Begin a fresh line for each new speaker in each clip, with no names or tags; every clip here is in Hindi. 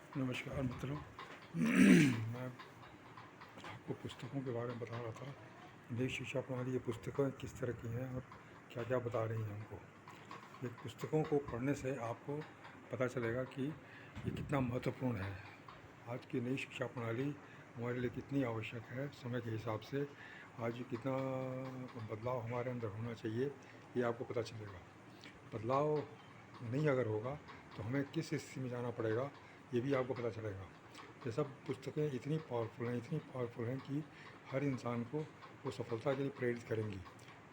नमस्कार मित्रों। मैं आपको पुस्तकों के बारे में बता रहा था। नई शिक्षा प्रणाली ये पुस्तकें किस तरह की हैं और क्या क्या बता रही हैं हमको। ये पुस्तकों को पढ़ने से आपको पता चलेगा कि ये कितना महत्वपूर्ण है। आज की नई शिक्षा प्रणाली हमारे लिए कितनी आवश्यक है। समय के हिसाब से आज कितना बदलाव हमारे अंदर होना चाहिए, ये आपको पता चलेगा। बदलाव नहीं अगर होगा तो हमें किस स्थिति में जाना पड़ेगा, ये भी आपको पता चलेगा। ये सब पुस्तकें इतनी पावरफुल हैं कि हर इंसान को वो सफलता के लिए प्रेरित करेंगी।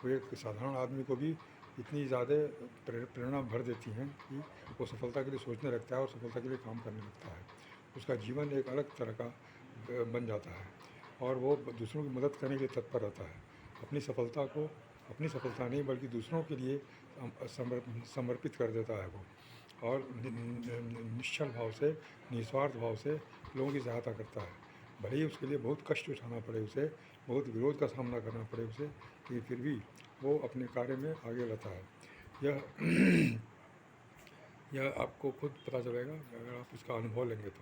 वो एक साधारण आदमी को भी इतनी ज़्यादा प्रेरणा भर देती हैं कि वो सफलता के लिए सोचने लगता है और सफलता के लिए काम करने लगता है। उसका जीवन एक अलग तरह का बन जाता है और वो दूसरों की मदद करने के लिए तत्पर रहता है। अपनी सफलता को अपनी सफलता नहीं बल्कि दूसरों के लिए समर्पित कर देता है वो, और निश्चल भाव से, निस्वार्थ भाव से लोगों की सहायता करता है। भले ही उसके लिए बहुत कष्ट उठाना पड़े उसे, बहुत विरोध का सामना करना पड़े उसे, लेकिन फिर भी वो अपने कार्य में आगे रहता है। यह यह आपको खुद पता चलेगा अगर आप इसका अनुभव लेंगे तो।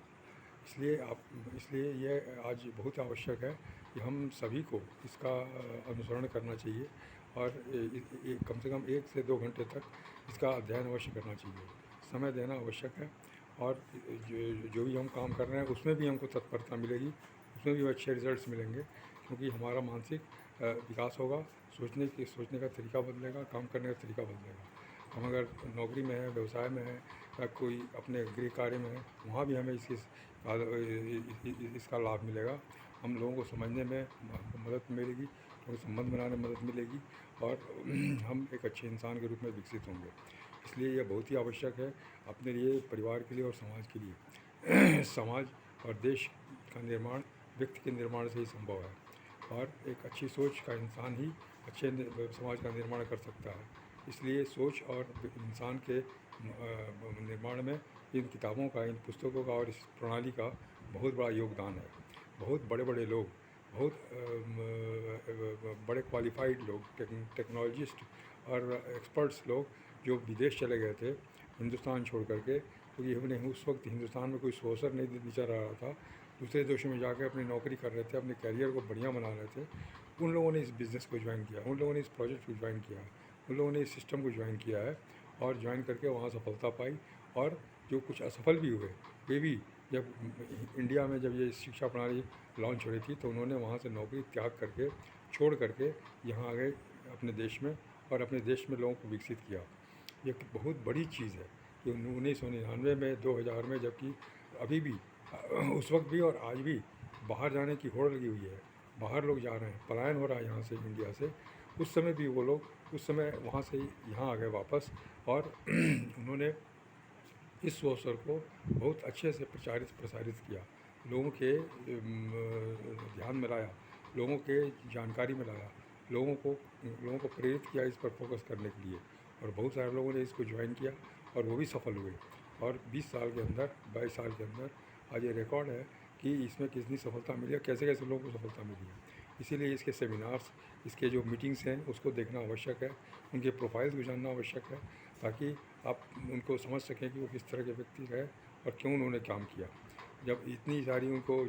इसलिए यह आज बहुत आवश्यक है कि हम सभी को इसका अनुसरण करना चाहिए और कम से कम 1 से 2 घंटे तक इसका अध्ययन अवश्य करना चाहिए। समय देना आवश्यक है और जो भी हम काम कर रहे हैं उसमें भी हमको तत्परता मिलेगी, उसमें भी अच्छे रिजल्ट्स मिलेंगे, क्योंकि हमारा मानसिक विकास होगा, सोचने का तरीका बदलेगा, काम करने का तरीका बदलेगा। हम अगर नौकरी में हैं, व्यवसाय में हैं या कोई अपने गृह कार्य में है, वहाँ भी हमें इसका लाभ मिलेगा। हम लोगों को समझने में मदद मिलेगी, लोगों से संबंध बनाने में मदद मिलेगी और हम एक अच्छे इंसान के रूप में विकसित होंगे। इसलिए यह बहुत ही आवश्यक है अपने लिए, परिवार के लिए और समाज के लिए। समाज और देश का निर्माण व्यक्ति के निर्माण से ही संभव है और एक अच्छी सोच का इंसान ही अच्छे समाज का निर्माण कर सकता है। इसलिए सोच और इंसान के निर्माण में इन किताबों का, इन पुस्तकों का और इस प्रणाली का बहुत बड़ा योगदान है। बहुत बड़े बड़े लोग, बहुत बड़े क्वालिफाइड लोग, टेक्नोलॉजिस्ट और एक्सपर्ट्स लोग जो विदेश चले गए थे हिंदुस्तान छोड़ करके, क्योंकि उन्हें उस वक्त हिंदुस्तान में कोई अवसर नहीं नज़र आ रहा था, दूसरे देशों में जाकर अपनी नौकरी कर रहे थे, अपने करियर को बढ़िया बना रहे थे। उन लोगों ने इस बिज़नेस को ज्वाइन किया, उन लोगों ने इस प्रोजेक्ट को ज्वाइन किया, उन लोगों ने इस सिस्टम को ज्वाइन किया है और ज्वाइन करके वहाँ सफलता पाई। और जो कुछ असफल भी हुए, वे भी जब इंडिया में जब ये शिक्षा प्रणाली लॉन्च हो रही थी तो उन्होंने वहाँ से नौकरी त्याग करके, छोड़ करके यहाँ आ गए अपने देश में और अपने देश में लोगों को विकसित किया। ये एक बहुत बड़ी चीज़ है कि 1999 में, 2000 में, जबकि अभी भी उस वक्त भी और आज भी बाहर जाने की होड़ लगी हुई है, बाहर लोग जा रहे हैं, पलायन हो रहा है यहाँ से, इंडिया से। उस समय भी वो लोग उस समय वहाँ से यहाँ आ गए वापस और उन्होंने इस अवसर को बहुत अच्छे से प्रसारित किया, लोगों के ध्यान में लाया, लोगों के जानकारी में लाया, लोगों को प्रेरित किया इस पर फोकस करने के लिए, और बहुत सारे लोगों ने इसको ज्वाइन किया और वो भी सफल हुए। और 20 साल के अंदर, 22 साल के अंदर आज ये रिकॉर्ड है कि इसमें कितनी सफलता मिली है, कैसे कैसे लोगों को सफलता मिली है। इसीलिए इसके सेमिनार्स, इसके जो मीटिंग्स हैं उसको देखना आवश्यक है, उनके प्रोफाइल्स को जानना आवश्यक है, ताकि आप उनको समझ सकें कि वो किस तरह के व्यक्ति है और क्यों उन्होंने काम किया। जब इतनी सारी उनको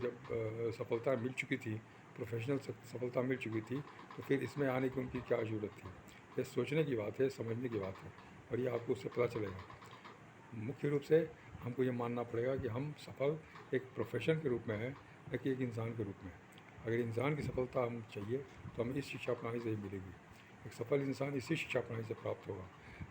सफलता मिल चुकी थी, प्रोफेशनल सफलता मिल चुकी थी, तो फिर इसमें आने की उनकी क्या ज़रूरत थी। ये सोचने की बात है, समझने की बात है और ये आपको उससे पता चलेगा। मुख्य रूप से हमको ये मानना पड़ेगा कि हम सफल एक प्रोफेशन के रूप में है, न कि एक इंसान के रूप में। अगर इंसान की सफलता हम चाहिए तो हमें इस शिक्षा प्रणाली से ही मिलेगी। एक सफल इंसान इसी शिक्षा प्रणाली से प्राप्त होगा।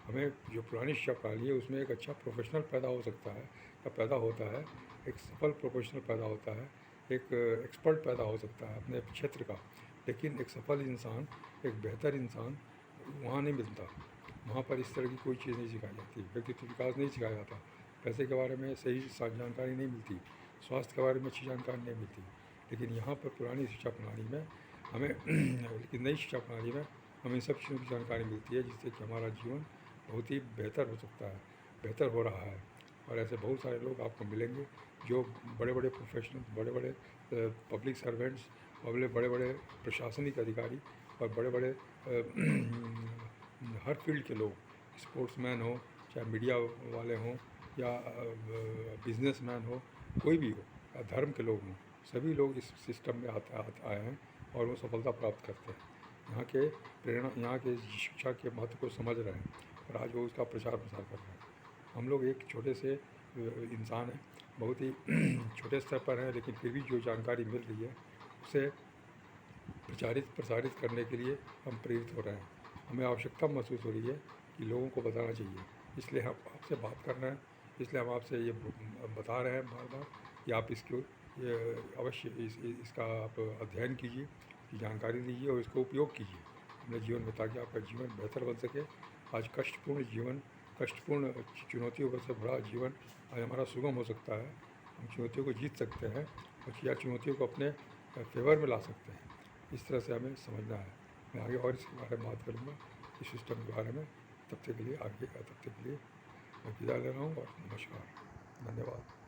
हमें जो पुरानी शिक्षा प्रणाली है उसमें एक अच्छा प्रोफेशनल पैदा हो सकता है या पैदा होता है, एक सफल प्रोफेशनल पैदा होता है, एक एक्सपर्ट पैदा हो सकता है अपने क्षेत्र का, लेकिन एक सफल इंसान, एक बेहतर इंसान वहाँ नहीं मिलता। वहाँ पर इस तरह की कोई चीज़ नहीं सिखाई जाती, व्यक्तित्व विकास नहीं सिखाया जाता, पैसे के बारे में सही जानकारी नहीं मिलती, स्वास्थ्य के बारे में अच्छी जानकारी नहीं मिलती। लेकिन यहाँ पर पुरानी शिक्षा प्रणाली में हमें लेकिन नई शिक्षा प्रणाली में हमें इन सब चीज़ों की जानकारी मिलती है, जिससे कि हमारा जीवन बहुत ही बेहतर हो सकता है, बेहतर हो रहा है। और ऐसे बहुत सारे लोग आपको मिलेंगे जो बड़े बड़े प्रोफेशनल, बड़े बड़े पब्लिक सर्वेंट्स और बड़े बड़े प्रशासनिक अधिकारी और बड़े बड़े हर फील्ड के लोग, स्पोर्ट्समैन हो, चाहे मीडिया वाले हों या बिजनेसमैन हो कोई भी हो या धर्म के लोग हों, सभी लोग इस सिस्टम में आए हैं और वो सफलता प्राप्त करते हैं। यहाँ के प्रेरणा, यहाँ के शिक्षा के महत्व को समझ रहे हैं और आज वो उसका प्रचार प्रसार कर रहे हैं। हम लोग एक छोटे से इंसान हैं, बहुत ही छोटे स्तर पर हैं, लेकिन फिर भी जो जानकारी मिल रही है उसे प्रसारित करने के लिए हम प्रेरित हो रहे हैं। हमें आवश्यकता महसूस हो रही है कि लोगों को बताना चाहिए, इसलिए हम आपसे बात कर रहे हैं, इसलिए हम आपसे ये बता रहे हैं बार बार कि आप इसको ये अवश्य इसका आप अध्ययन कीजिए, इसकी जानकारी लीजिए और इसको उपयोग कीजिए अपने जीवन में, ताकि आपका जीवन बेहतर बन सके। आज कष्टपूर्ण जीवन, कष्टपूर्ण चुनौतियों पर से भरा जीवन आज हमारा सुगम हो सकता है। हम चुनौतियों को जीत सकते हैं और या चुनौतियों को अपने फेवर में ला सकते हैं। इस तरह से हमें समझना है। मैं आगे और इसके बारे में बात करूँगा, इस सिस्टम के बारे में। तब तक के लिए मैं विदा ले रहा हूँ और नमस्कार, धन्यवाद।